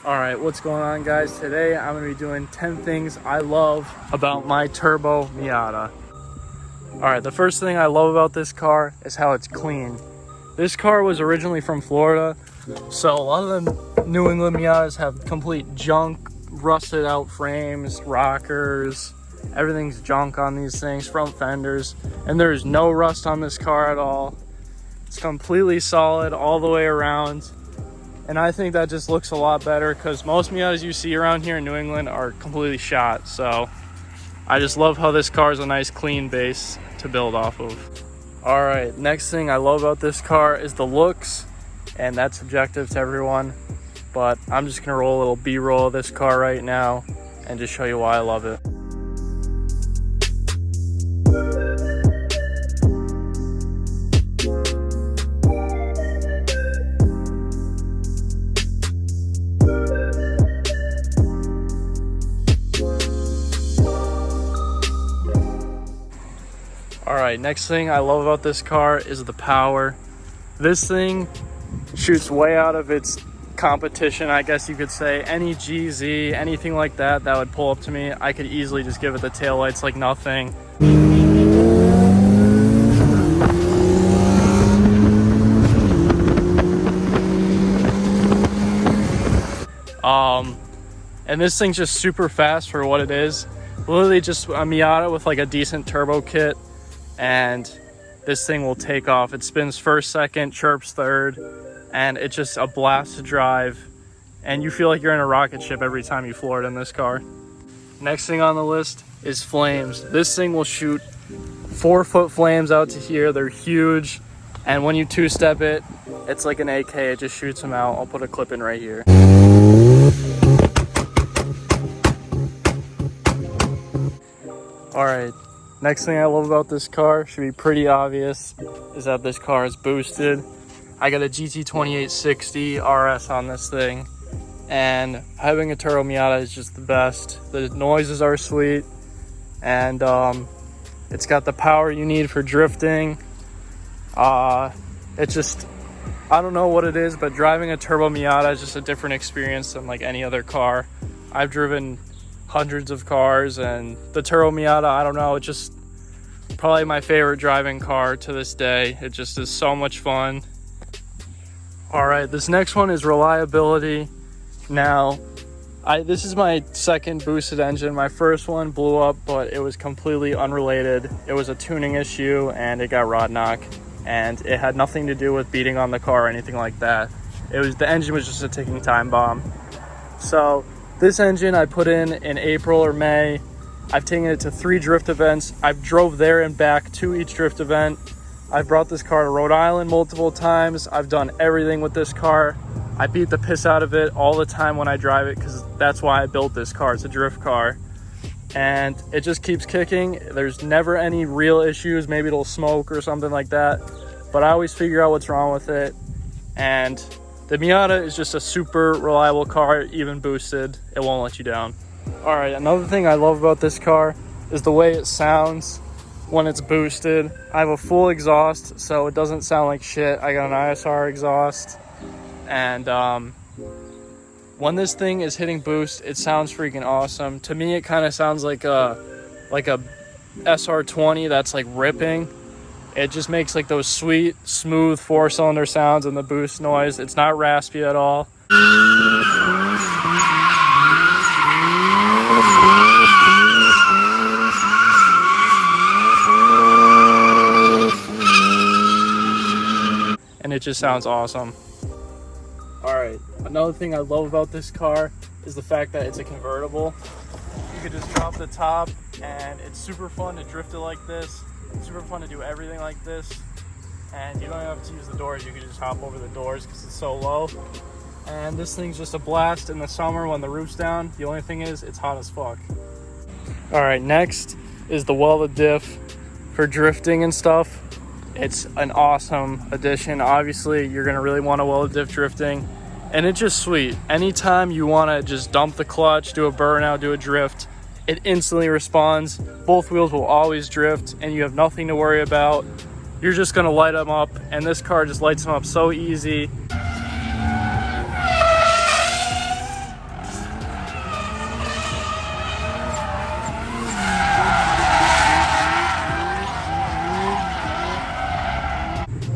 Alright, what's going on, guys? Today I'm going to be doing 10 things I love about my Turbo Miata. Alright, the first thing I love about this car is how it's clean. This car was originally from Florida, so a lot of the New England Miatas have complete junk, rusted out frames, rockers, everything's junk on these things, front fenders, and there's no rust on this car at all. It's completely solid all the way around. And I think that just looks a lot better because most Miatas you see around here in New England are completely shot. So I just love how this car is a nice clean base to build off of. All right, next thing I love about this car is the looks, and that's subjective to everyone. But I'm just gonna roll a little B-roll of this car right now and just show you why I love it. Alright, next thing I love about this car is the power. This thing shoots way out of its competition, I guess you could say. Any GZ, anything like that would pull up to me, I could easily just give it the taillights like nothing. And this thing's just super fast for what it is. Literally just a Miata with like a decent turbo kit, and this thing will take off. It spins first, second, chirps third, and it's just a blast to drive, and you feel like you're in a rocket ship every time you floor it in this car. Next thing on the list is flames. This thing will shoot 4-foot flames out to here. They're huge, and when you two-step it, it's like an AK. It just shoots them out. I'll put a clip in right here. Alright, next thing I love about this car, should be pretty obvious, is that this car is boosted. I got a GT 2860 RS on this thing, and having a Turbo Miata is just the best. The noises are sweet, and it's got the power you need for drifting. It's just, I don't know what it is, but driving a Turbo Miata is just a different experience than like any other car. I've driven hundreds of cars, and the Turbo Miata, I don't know, it's just probably my favorite driving car to this day. It just is so much fun. All right, this next one is reliability. Now, this is my second boosted engine. My first one blew up, but it was completely unrelated. It was a tuning issue, and it got rod knock, and it had nothing to do with beating on the car or anything like that. The engine was just a ticking time bomb. So this engine I put in April or May. I've taken it to 3 drift events. I've drove there and back to each drift event. I've brought this car to Rhode Island multiple times. I've done everything with this car. I beat the piss out of it all the time when I drive it because that's why I built this car. It's a drift car. And it just keeps kicking. There's never any real issues. Maybe it'll smoke or something like that. But I always figure out what's wrong with it. And the Miata is just a super reliable car, even boosted. It won't let you down. All right, another thing I love about this car is the way it sounds when it's boosted. I have a full exhaust, so it doesn't sound like shit. I got an ISR exhaust, and when this thing is hitting boost, it sounds freaking awesome. To me, it kind of sounds like a SR20 that's like ripping. It just makes like those sweet, smooth 4-cylinder sounds in the boost noise. It's not raspy at all. And it just sounds awesome. All right, another thing I love about this car is the fact that it's a convertible. You could just drop the top, and it's super fun to drift it like this. Super fun to do everything like this, and you don't have to use the doors. You can just hop over the doors because it's so low. And this thing's just a blast in the summer when the roof's down. The only thing is it's hot as fuck. All right, next is the welded diff for drifting and stuff. It's an awesome addition. Obviously you're gonna really want a welded diff drifting, and it's just sweet. Anytime you want to just dump the clutch, do a burnout, do a drift, it instantly responds. Both wheels will always drift, and you have nothing to worry about. You're just gonna light them up, and this car just lights them up so easy.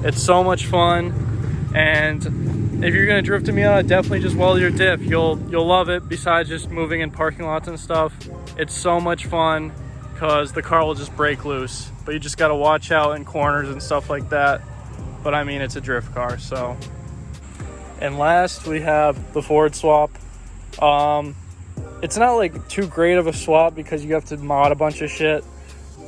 It's so much fun, and if you're gonna drift a Miata, definitely just weld your diff. You'll love it. Besides just moving in parking lots and stuff, it's so much fun because the car will just break loose. But you just gotta watch out in corners and stuff like that. But I mean, it's a drift car, so. And last, we have the Ford swap. It's not like too great of a swap because you have to mod a bunch of shit,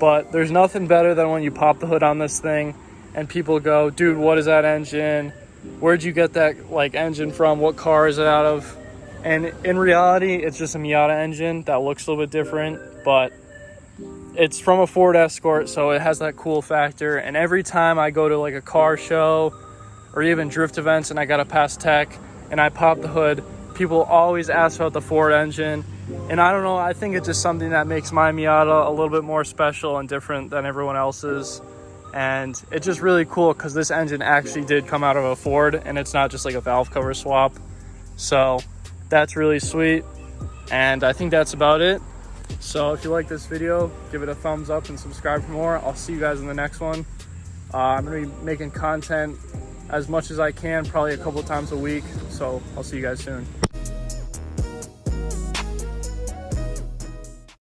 but there's nothing better than when you pop the hood on this thing and people go, dude, what is that engine? Where'd you get that like engine from? What car is it out of? And in reality, it's just a Miata engine that looks a little bit different, but it's from a Ford Escort, so it has that cool factor. And every time I go to like a car show or even drift events and I gotta pass tech and I pop the hood, people always ask about the Ford engine. And I don't know, I think it's just something that makes my Miata a little bit more special and different than everyone else's. And it's just really cool because this engine actually did come out of a Ford and it's not just like a valve cover swap. So that's really sweet. And I think that's about it. So if you like this video, give it a thumbs up and subscribe for more. I'll see you guys in the next one. I'm gonna be making content as much as I can, probably a couple times a week. So I'll see you guys soon.